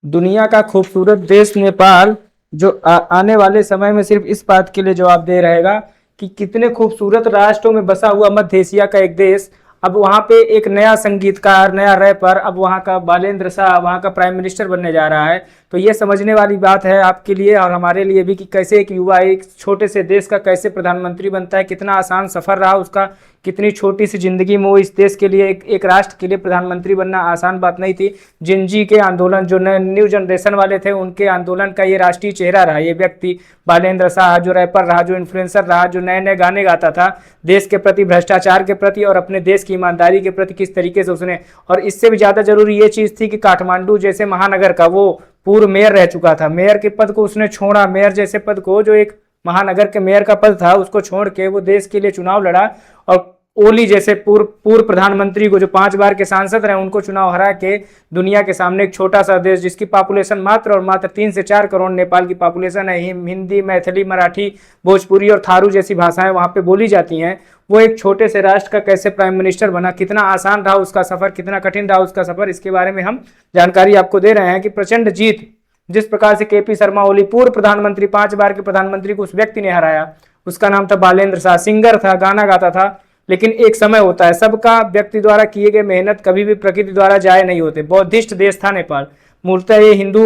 दुनिया का खूबसूरत देश नेपाल जो आने वाले समय में सिर्फ इस बात के लिए जवाब दे रहेगा कि कितने खूबसूरत राष्ट्रों में बसा हुआ मध्य एशिया का एक देश अब वहाँ पे एक नया संगीतकार, नया रैपर, अब वहाँ का बालेंद्र शाह वहाँ का प्राइम मिनिस्टर बनने जा रहा है। तो ये समझने वाली बात है आपके लिए और हमारे लिए भी कि कैसे एक युवा एक छोटे से देश का कैसे प्रधानमंत्री बनता है, कितना आसान सफ़र रहा उसका, कितनी छोटी सी जिंदगी में वो इस देश के लिए एक राष्ट्र के लिए प्रधानमंत्री बनना आसान बात नहीं थी। जिंजी के आंदोलन जो न्यू जनरेशन वाले थे उनके आंदोलन का ये राष्ट्रीय चेहरा रहा ये व्यक्ति बालेंद्र शाह, जो रैपर रहा, जो इन्फ्लुएंसर रहा, जो नए नए गाने गाता था देश के प्रति, भ्रष्टाचार के प्रति और अपने देश की ईमानदारी के प्रति किस तरीके से उसने। और इससे भी ज़्यादा जरूरी ये चीज़ थी कि काठमांडू जैसे महानगर का वो पूर्व मेयर रह चुका था, मेयर के पद को उसने छोड़ा, मेयर जैसे पद को जो एक महानगर के मेयर का पद था उसको छोड़ के वो देश के लिए चुनाव लड़ा और ओली जैसे पूर्व प्रधानमंत्री को जो 5 बार के सांसद रहे उनको चुनाव हरा के दुनिया के सामने एक छोटा सा देश जिसकी पॉपुलेशन मात्र और मात्र 3 से 4 करोड़ नेपाल की पॉपुलेशन है, हिंदी, मैथिली, मराठी, भोजपुरी और थारू जैसी भाषाएं वहां पे बोली जाती हैं, वो एक छोटे से राष्ट्र का कैसे प्राइम मिनिस्टर बना, कितना आसान रहा उसका सफर, कितना कठिन रहा उसका सफर, इसके बारे में हम जानकारी आपको दे रहे हैं कि प्रचंड जीत जिस प्रकार से केपी शर्मा ओली पूर्व प्रधानमंत्री 5 बार के प्रधानमंत्री को उस व्यक्ति ने हराया। उसका नाम था बालेंद्र शाह, सिंगर था, गाना गाता था, लेकिन एक समय होता है सबका व्यक्ति द्वारा किए गए मेहनत कभी भी प्रकृति द्वारा जाए नहीं होते। बौद्धिस्ट देश था नेपाल, मूलतः ये हिंदू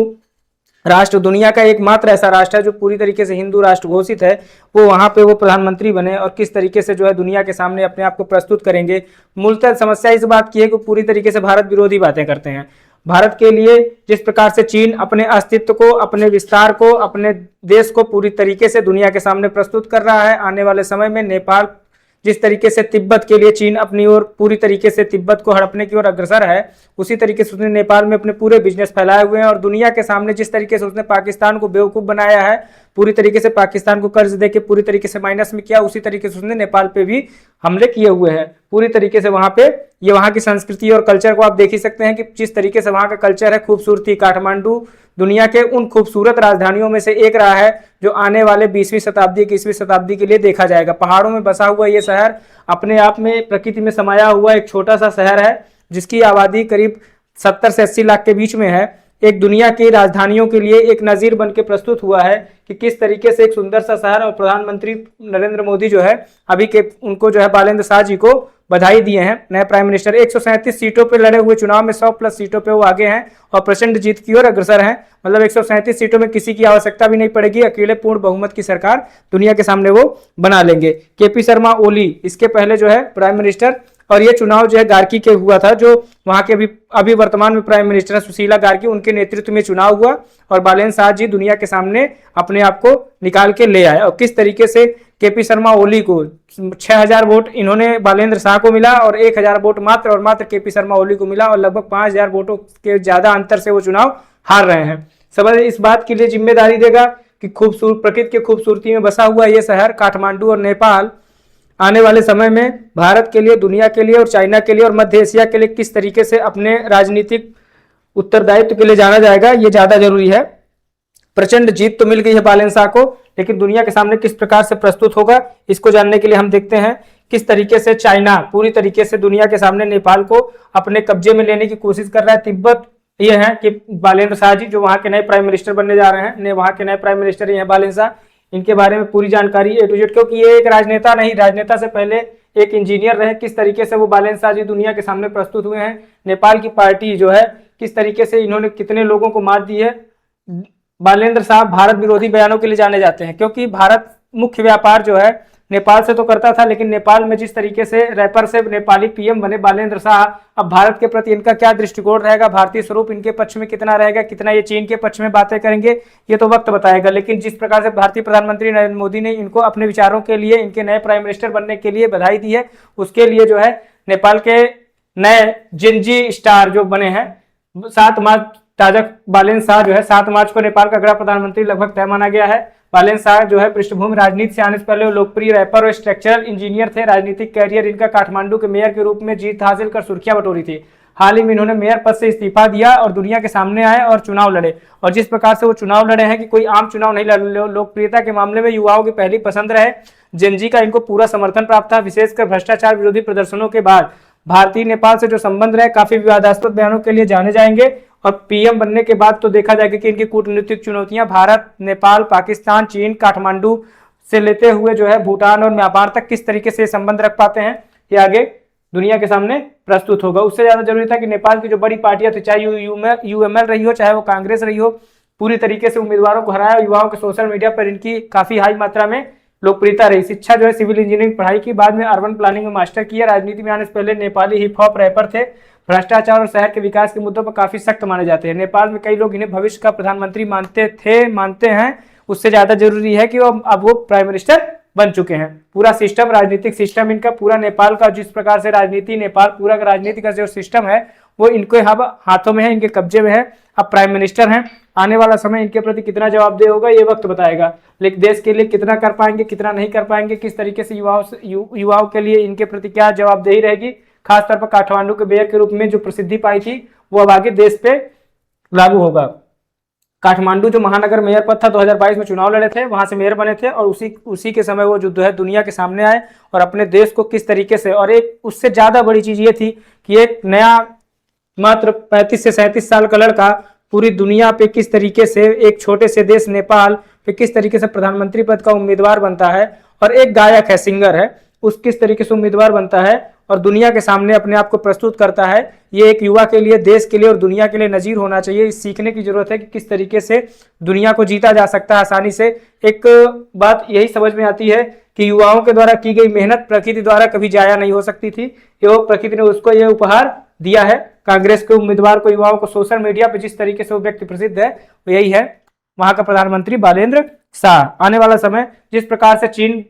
राष्ट्र, दुनिया का एकमात्र ऐसा राष्ट्र है जो पूरी तरीके से हिंदू राष्ट्र घोषित है। वो वहां पे वो प्रधानमंत्री बने और किस तरीके से जो है दुनिया के सामने अपने आप को प्रस्तुत करेंगे। मूलतः समस्या इस बात की है कि पूरी तरीके से भारत विरोधी बातें करते हैं। भारत के लिए जिस प्रकार से चीन अपने अस्तित्व को, अपने विस्तार को, अपने देश को पूरी तरीके से दुनिया के सामने प्रस्तुत कर रहा है, आने वाले समय में नेपाल जिस तरीके से तिब्बत के लिए चीन अपनी ओर पूरी तरीके से तिब्बत को हड़पने की ओर अग्रसर है, उसी तरीके से उसने नेपाल में अपने पूरे बिजनेस फैलाए हुए हैं और दुनिया के सामने जिस तरीके से उसने पाकिस्तान को बेवकूफ़ बनाया है, पूरी तरीके से पाकिस्तान को कर्ज देके पूरी तरीके से माइनस में किया, उसी तरीके से उसने नेपाल पे भी हमले किए हुए हैं। पूरी तरीके से वहाँ पे ये वहाँ की संस्कृति और कल्चर को आप देख ही सकते हैं कि जिस तरीके से वहाँ का कल्चर है, खूबसूरती। काठमांडू दुनिया के उन खूबसूरत राजधानियों में से एक रहा है जो आने वाले 20वीं शताब्दी, 21वीं शताब्दी के लिए देखा जाएगा। पहाड़ों में बसा हुआ ये शहर अपने आप में प्रकृति में समाया हुआ एक छोटा सा शहर है जिसकी आबादी करीब 70 से 80 लाख के बीच में है। एक दुनिया की राजधानियों के लिए एक नज़ीर बन के प्रस्तुत हुआ है कि किस तरीके से एक सुंदर सा शहर, और प्रधानमंत्री नरेंद्र मोदी जो है अभी के उनको जो है बालेंद्र शाह जी को बधाई दिए हैं, नए प्राइम मिनिस्टर। 137 सीटों पर लड़े हुए चुनाव में 100+ सीटों पे वो आगे हैं और प्रचंड जीत की ओर अग्रसर हैं। मतलब 137 सीटों में किसी की आवश्यकता भी नहीं पड़ेगी, अकेले पूर्ण बहुमत की सरकार दुनिया के सामने वो बना लेंगे। केपी शर्मा ओली इसके पहले जो है प्राइम मिनिस्टर, और ये चुनाव जो है गार्की के हुआ था, जो वहाँ के अभी वर्तमान में प्राइम मिनिस्टर है सुशीला गार्की, उनके नेतृत्व में चुनाव हुआ और बालेंद्र शाह जी दुनिया के सामने अपने आप को निकाल के ले आए। और किस तरीके से केपी शर्मा ओली को 6000 वोट इन्होंने बालेंद्र शाह को मिला और 1000 वोट मात्र और मात्र केपी शर्मा ओली को मिला और लगभग 5000 वोटों के ज्यादा अंतर से वो चुनाव हार रहे हैं। सब इस बात के लिए जिम्मेदारी देगा कि खूबसूरत प्रकृति की खूबसूरती में बसा हुआ ये शहर काठमांडू और नेपाल आने वाले समय में भारत के लिए, दुनिया के लिए और चाइना के लिए और मध्य एशिया के लिए किस तरीके से अपने राजनीतिक उत्तरदायित्व के लिए जाना जाएगा, ये ज्यादा जरूरी है। प्रचंड जीत तो मिल गई है बालेंद्र शाह को, लेकिन दुनिया के सामने किस प्रकार से प्रस्तुत होगा इसको जानने के लिए हम देखते हैं किस तरीके से चाइना पूरी तरीके से दुनिया के सामने नेपाल को अपने कब्जे में लेने की कोशिश कर रहा है। तिब्बत ये है कि बालेंद्र शाह जी जो वहाँ के नए प्राइम मिनिस्टर बनने जा रहे हैं, वहाँ के नए प्राइम मिनिस्टर ये हैं बालेंद्र शाह, इनके बारे में पूरी जानकारी A to Z, क्योंकि ये एक राजनेता नहीं, राजनेता से पहले एक इंजीनियर रहे। किस तरीके से वो बालेंद्र शाह जी दुनिया के सामने प्रस्तुत हुए हैं। नेपाल की पार्टी जो है किस तरीके से इन्होंने कितने लोगों को मात दी है। बालेंद्र शाह भारत विरोधी बयानों के लिए जाने जाते हैं क्योंकि भारत मुख्य व्यापार जो है नेपाल से तो करता था, लेकिन नेपाल में जिस तरीके से रैपर से नेपाली पीएम बने बालेंद्र शाह, अब भारत के प्रति इनका क्या दृष्टिकोण रहेगा, भारतीय स्वरूप इनके पक्ष में कितना रहेगा, कितना ये चीन के पक्ष में बातें करेंगे, ये तो वक्त बताएगा। लेकिन जिस प्रकार से भारतीय प्रधानमंत्री नरेंद्र मोदी ने इनको अपने विचारों के लिए, इनके नए प्राइम मिनिस्टर बनने के लिए बधाई दी है, उसके लिए जो है नेपाल के नए जिंजी स्टार जो बने हैं 7 मार्च ताजा बालेंद्र शाह जो है 7 मार्च को नेपाल का अगला प्रधानमंत्री लगभग तय माना गया है। बालेंद्र शाह जो है पृष्ठभूमि राजनीति से आने से पहले लोकप्रिय रैपर और स्ट्रक्चरल इंजीनियर थे। राजनीतिक कैरियर इनका काठमांडू के मेयर के रूप में जीत हासिल कर सुर्खियां बटोरी थी। हाल ही में इन्होंने मेयर पद से इस्तीफा दिया और दुनिया के सामने आए और चुनाव लड़े, और जिस प्रकार से वो चुनाव लड़े हैं कि कोई आम चुनाव नहीं लड़े, लोकप्रियता के मामले में युवाओं की पहली पसंद रहे। जेनजी का इनको पूरा समर्थन प्राप्त था, विशेषकर भ्रष्टाचार विरोधी प्रदर्शनों के बाद भारतीय नेपाल से जो संबंध रहे काफी विवादास्पद बयानों के लिए जाने जाएंगे और पीएम बनने के बाद तो देखा जाएगा कि इनकी कूटनीतिक चुनौतियां भारत, नेपाल, पाकिस्तान, चीन, काठमांडू से लेते हुए जो है भूटान और म्यांमार तक किस तरीके से संबंध रख पाते हैं, ये आगे दुनिया के सामने प्रस्तुत होगा। उससे ज्यादा जरूरी था कि नेपाल की जो बड़ी पार्टियां थी, चाहे यूएमएल रही हो, चाहे वो कांग्रेस रही हो, पूरी तरीके से उम्मीदवारों को हराया। युवाओं के सोशल मीडिया पर इनकी काफी हाई मात्रा में लोकप्रियता रही। शिक्षा जो है सिविल इंजीनियरिंग पढ़ाई की, बाद में अर्बन प्लानिंग में मास्टर किया। राजनीति में आने से पहले नेपाली हिप हॉप रैपर थे। भ्रष्टाचार और शहर के विकास के मुद्दों पर काफी सख्त माने जाते हैं। नेपाल में कई लोग इन्हें भविष्य का प्रधानमंत्री मानते हैं। उससे ज्यादा जरूरी है कि अब वो प्राइम मिनिस्टर बन चुके हैं। पूरा सिस्टम, राजनीतिक सिस्टम इनका पूरा नेपाल का, जिस प्रकार से राजनीति नेपाल पूरा का राजनीति का जो सिस्टम है वो इनके हाथों में है, इनके कब्जे में है। अब प्राइम मिनिस्टर हैं। आने वाला समय इनके प्रति कितना जवाबदेह होगा ये वक्त बताएगा, लेकिन देश के लिए कितना कर पाएंगे, कितना नहीं कर पाएंगे, किस तरीके से युवाओं के लिए इनके प्रति क्या जवाबदेही रहेगी। खासतौर पर काठमांडू के मेयर के रूप में जो प्रसिद्धि पाई थी वो अब आगे देश पे लागू होगा। काठमांडू जो महानगर मेयर पद था 2022 में चुनाव लड़े थे, वहां से मेयर बने थे और उसी के समय वो जो है दुनिया के सामने आए और अपने देश को किस तरीके से, और एक उससे ज्यादा बड़ी चीज ये थी कि एक नया मात्र 35 से 37 साल का लड़का पूरी दुनिया पे किस तरीके से, एक छोटे से देश नेपाल पे किस तरीके से प्रधानमंत्री पद का उम्मीदवार बनता है। और एक गायक है, सिंगर है, उस किस तरीके से उम्मीदवार बनता है और दुनिया के सामने अपने आप को प्रस्तुत करता है। ये एक युवा के लिए, देश के लिए और दुनिया के लिए नजीर होना चाहिए। इस सीखने की जरूरत है कि किस तरीके से दुनिया को जीता जा सकता है आसानी से। एक बात यही समझ में आती है कि युवाओं के द्वारा की गई मेहनत प्रकृति द्वारा कभी जाया नहीं हो सकती थी। ये प्रकृति ने उसको यह उपहार दिया है। कांग्रेस के उम्मीदवार को, युवाओं को सोशल मीडिया पर जिस तरीके से वो व्यक्ति प्रसिद्ध है वो यही है, वहां का प्रधानमंत्री बालेंद्र शाह। आने वाला समय जिस प्रकार से चीन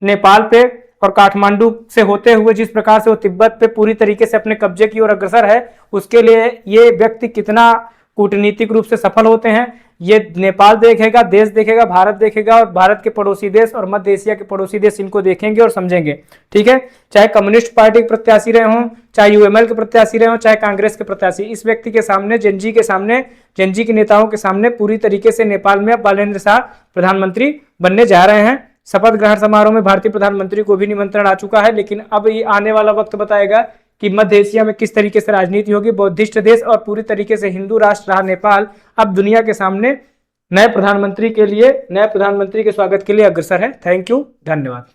नेपाल पे और काठमांडू से होते हुए जिस प्रकार से वो तिब्बत पे पूरी तरीके से अपने कब्जे की ओर अग्रसर है, उसके लिए ये व्यक्ति कितना कूटनीतिक रूप से सफल होते हैं ये नेपाल देखेगा, देश देखेगा, भारत देखेगा और भारत के पड़ोसी देश और मध्य एशिया के पड़ोसी देश इनको देखेंगे और समझेंगे। ठीक है, चाहे कम्युनिस्ट पार्टी के प्रत्याशी रहे हों, चाहे यूएमएल के प्रत्याशी रहे हों, चाहे कांग्रेस के प्रत्याशी, इस व्यक्ति के सामने, जेनजी के नेताओं के सामने पूरी तरीके से नेपाल में अब बालेंद्र शाह प्रधानमंत्री बनने जा रहे हैं। शपथ ग्रहण समारोह में भारतीय प्रधानमंत्री को भी निमंत्रण आ चुका है, लेकिन अब ये आने वाला वक्त बताएगा कि मध्य एशिया में किस तरीके से राजनीति होगी। बौद्धिस्ट देश और पूरी तरीके से हिंदू राष्ट्र रहा नेपाल अब दुनिया के सामने नए प्रधानमंत्री के स्वागत के लिए अग्रसर है। थैंक यू, धन्यवाद।